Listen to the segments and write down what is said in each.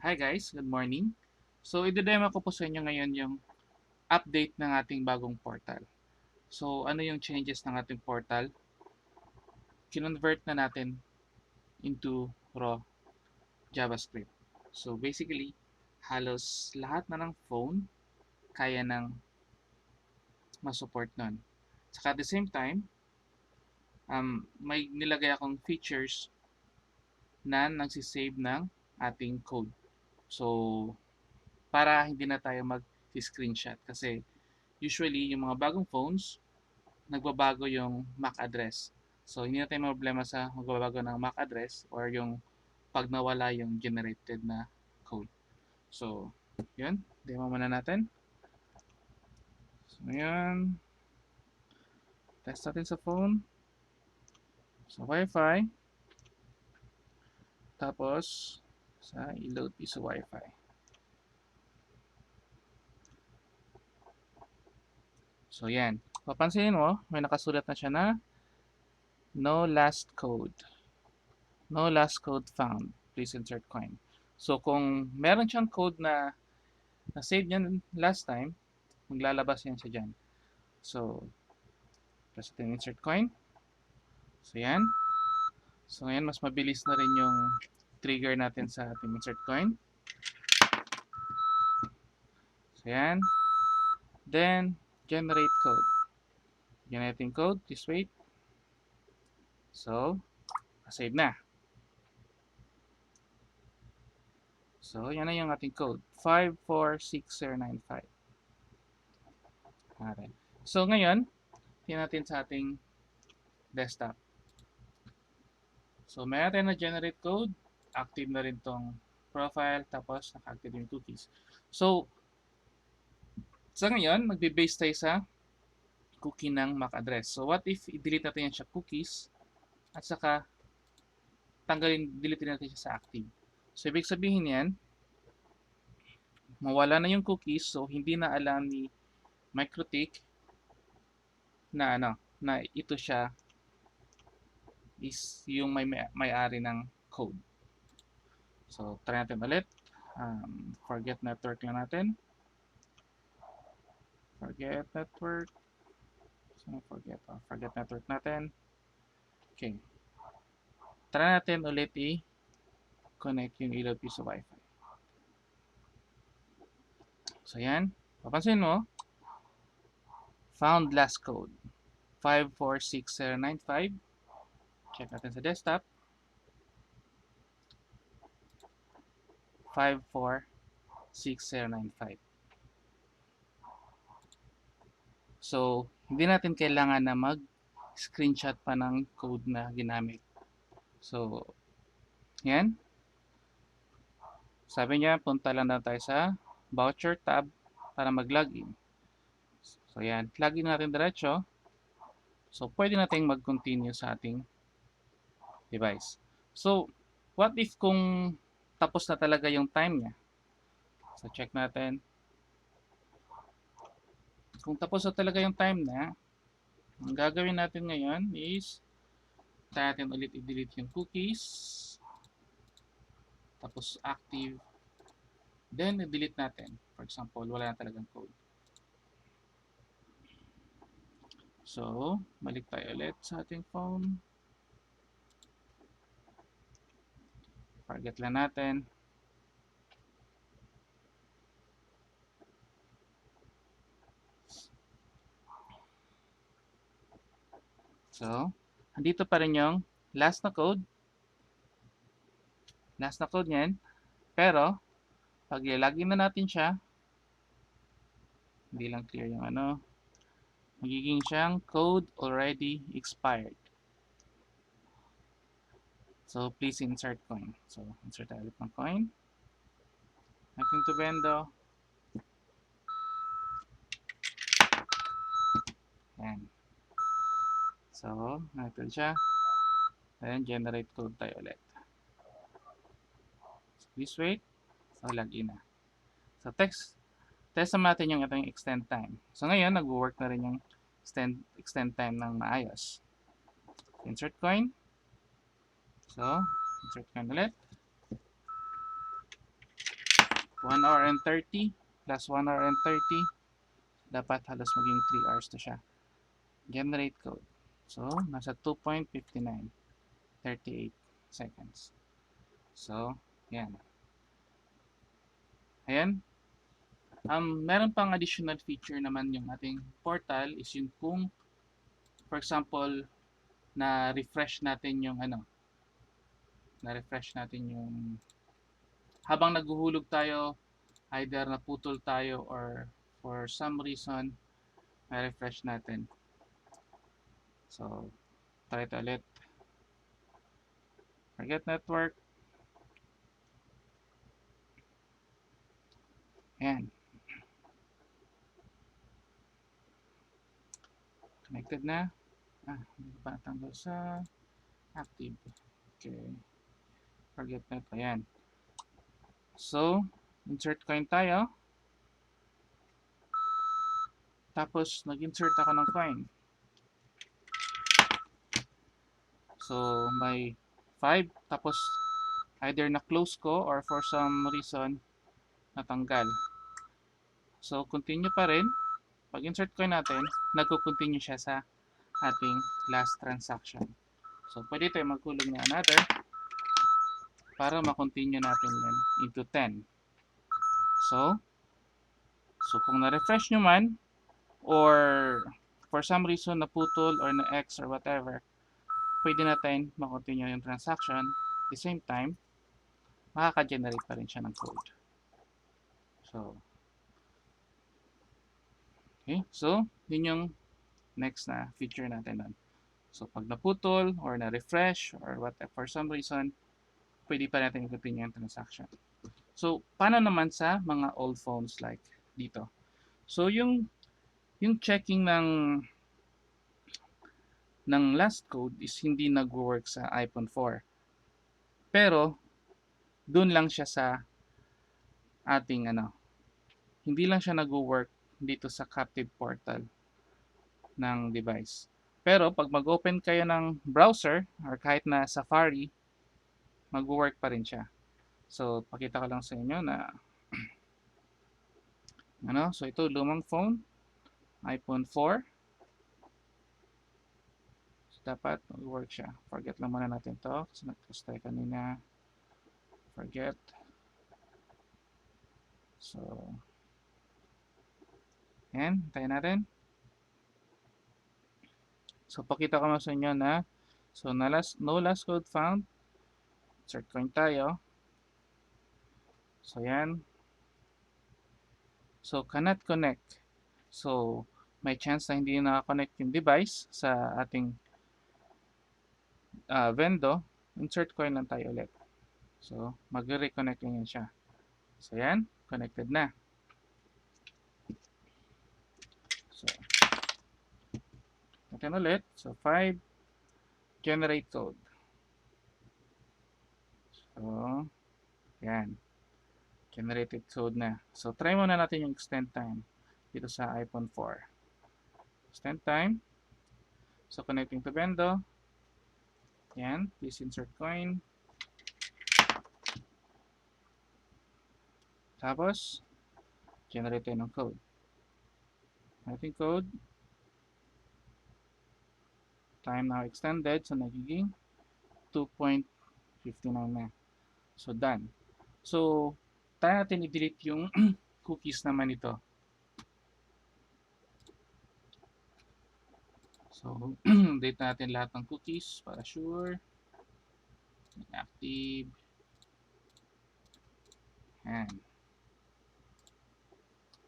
Hi guys, good morning. So, i-demo ko po sa inyo ngayon yung update ng ating bagong portal. So, ano yung changes ng ating portal? Kinonvert na natin into raw JavaScript. So, basically, halos lahat na ng phone kaya ng masupport nun. Saka at the same time, may nilagay akong features na nagsisave ng ating code. So, para hindi na tayo mag-screenshot kasi usually yung mga bagong phones nagbabago yung MAC address. So, hindi na tayo problema sa magbabago ng MAC address or yung pag nawala yung generated na code. So, yun. Demo muna natin. So, yun. Test natin sa phone. Sa Wi-Fi. Tapos, sa i-load sa Wi-Fi. So, yan. Papansinin mo, may nakasulat na siya na no last code. No last code found. Please insert coin. So, kung meron siyang code na na-save niyan last time, maglalabas yan siya dyan. So, press natin insert coin. So, yan. So, ngayon, mas mabilis na rin yung trigger natin sa ating insert coin. So, yan. Then, generate code. Generating code. Just wait. So, save na. So, yan na yung ating code. 546095. Okay. So, ngayon, tingnan natin sa ating desktop. So, meron tayo na generate code. Active na rin tong profile. Tapos, naka-active yung cookies. So, sa ngayon, magbe-base tayo sa cookie ng MAC address. So, what if i-delete natin yan siya cookies at saka delete natin siya sa active. So, ibig sabihin yan, mawala na yung cookies. So, hindi na alam ni MikroTik na na ito siya is yung may-ari ng code. So, try natin ulit. Forget network lang natin. Forget network. So, forget network natin. Okay. Try natin ulit i-connect yung ilaw sa Wi-Fi. So, yan. Papansin mo, found last code. 546095. Check natin sa desktop. 546095. So, hindi natin kailangan na mag-screenshot pa ng code na ginamit. So, yan. Sabi niya, punta lang na tayo sa voucher tab para mag-login. So, yan. Login natin diretso. So, pwede natin mag-continue sa ating device. So, what if kung tapos na talaga yung time niya? So, check natin. Kung tapos na talaga yung time na, ang gagawin natin ngayon is try natin ulit i-delete yung cookies. Tapos active. Then, i-delete natin. For example, wala na talagang code. So, balik tayo ulit sa ating phone. Forget lang natin. So, andito pa rin yung last na code. Last na code niyan. Pero, pag i-login na natin siya, hindi lang clear yung magiging siyang code already expired. So, please insert coin. So, insert tayo ulit ng coin. Arclem Vendo. Yan. So, natin siya. Then, generate code tayo ulit. So, please wait. So, login na. So, test natin yung itong extend time. So, ngayon, nag-work na rin yung extend time ng maayos. Insert coin. So, insert coin ulit. 1 hour and 30 plus 1 hour and 30, dapat halos maging 3 hours to siya. Generate code. So, nasa 2.59, 38 seconds. So, yan. Ayan. Meron pang additional feature naman yung ating portal is yung kung, for example, na-refresh natin yung na-refresh natin yung habang naghuhulog tayo, either naputol tayo or for some reason, na-refresh natin. So, try ito ulit. Forget network. Ayan. Connected na. Hindi pa natanggal sa active. Okay. Forget net. Ayan. So, insert coin tayo. Tapos, nag-insert ako ng coin. So, may 5. Tapos, either na-close ko or for some reason, natanggal. So, continue pa rin. Pag insert coin natin, nagko-continue siya sa ating last transaction. So, pwede tayo magkulog na another para ma-continue natin yan into 10. So, kung na-refresh nyo man or for some reason naputol or na-X or whatever, pwede natin ma-continue yung transaction. At the same time, makaka-generate pa rin siya ng code. So, okay. So, yun yung next na feature natin doon. So, pag naputol or na-refresh or whatever, for some reason, pwede pa natin i-continue yung transaction. So, paano naman sa mga old phones like dito? So, yung checking ng last code is hindi nag-work sa iPhone 4. Pero, dun lang siya sa ating hindi lang siya nag-work dito sa captive portal ng device. Pero, pag mag-open kayo ng browser or kahit na Safari, mag-work pa rin siya. So, pakita ko lang sa inyo na so ito lumang phone, iPhone 4. So, dapat mag-work siya. Forget lang muna natin to kasi nag-test tayo kanina. Forget. So, yan, tayo natin. So, pakita ko sa inyo na no last code found. Insert coin tayo. So, yan. So, cannot connect. So, may chance na hindi nakakonect yung device sa ating Vendo. Insert coin lang tayo ulit. So, mag-reconnect yan siya. So, yan. Connected na. So, natin ulit. So, 5. Generate code. So, yan. Generated code na. So, try muna natin yung extend time dito sa iPhone 4. Extend time. So, connecting to Vendo. Yan. Please insert coin. Tapos, generate tayo ng code. Ating code. Time now extended. So, nagiging 2.59 na. So, done. So, tayo natin i-delete yung cookies naman ito. So, delete natin lahat ng cookies para sure. Active. Yan.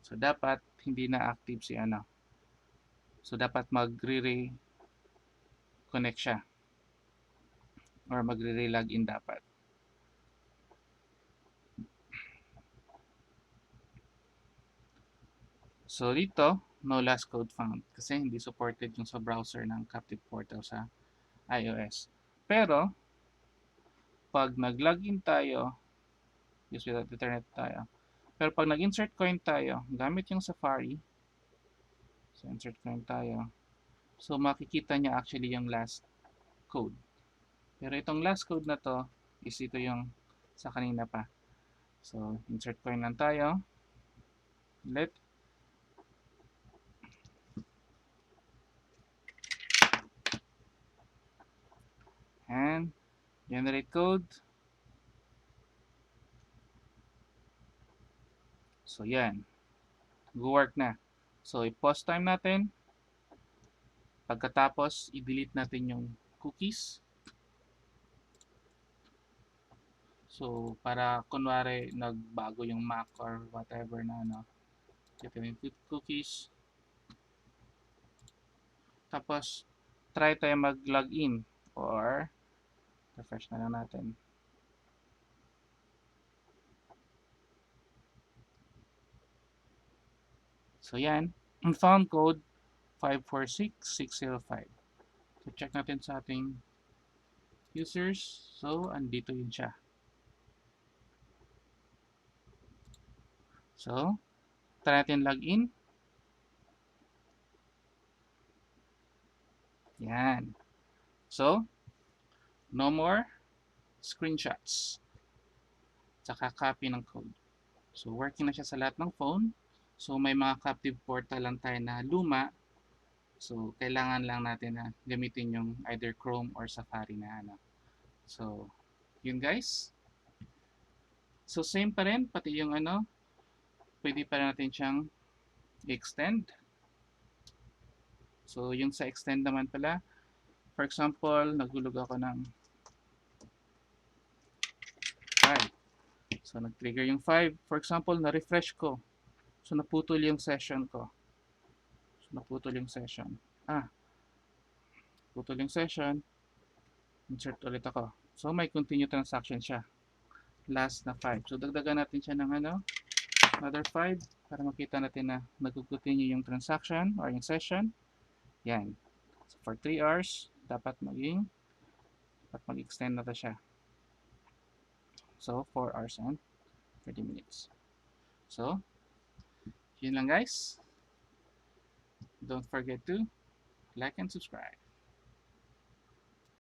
So, dapat hindi na active si So, dapat magre-connect siya. Or magre-login dapat. So, dito, no last code found. Kasi hindi supported yung sa browser ng captive portal sa iOS. Pero, pag nag-login tayo, use without internet tayo. Pero pag nag-insert coin tayo, gamit yung Safari, so insert coin tayo, so makikita niya actually yung last code. Pero itong last code na to, is ito yung sa kanina pa. So, insert coin lang tayo. Let. And generate code. So, yan. Go-work na. So, i-pause time natin. Pagkatapos, i-delete natin yung cookies. So, para kunwari nagbago yung Mac or whatever na ano. Ito yung cookies. Tapos, try tayo mag-login or refresh na lang natin. So, yan. Found code 546605. So, check natin sa ating users. So, andito yun siya. So, try natin login. Yan. So, no more screenshots. Tsaka copy ng code. So, working na siya sa lahat ng phone. So, may mga captive portal lang tayo na luma. So, kailangan lang natin na gamitin yung either Chrome or Safari na ano. So, yun guys. So, same pa rin. Pati yung ano, pwede pa natin siyang extend. So, yung sa extend naman pala, for example, naghulog ako ng 5. So, nag-trigger yung 5. For example, na-refresh ko. So, naputol yung session ko. So, naputol yung session. Putol yung session. Insert ulit ako. So, may continue transaction siya. Last na 5. So, dagdagan natin siya ng ano, another 5 para makita natin na nag-continue yung transaction or yung session. Yan. So, for 3 hours, dapat mag-extend na to siya. So, 4 hours and 30 minutes. So, yun lang guys. Don't forget to like and subscribe.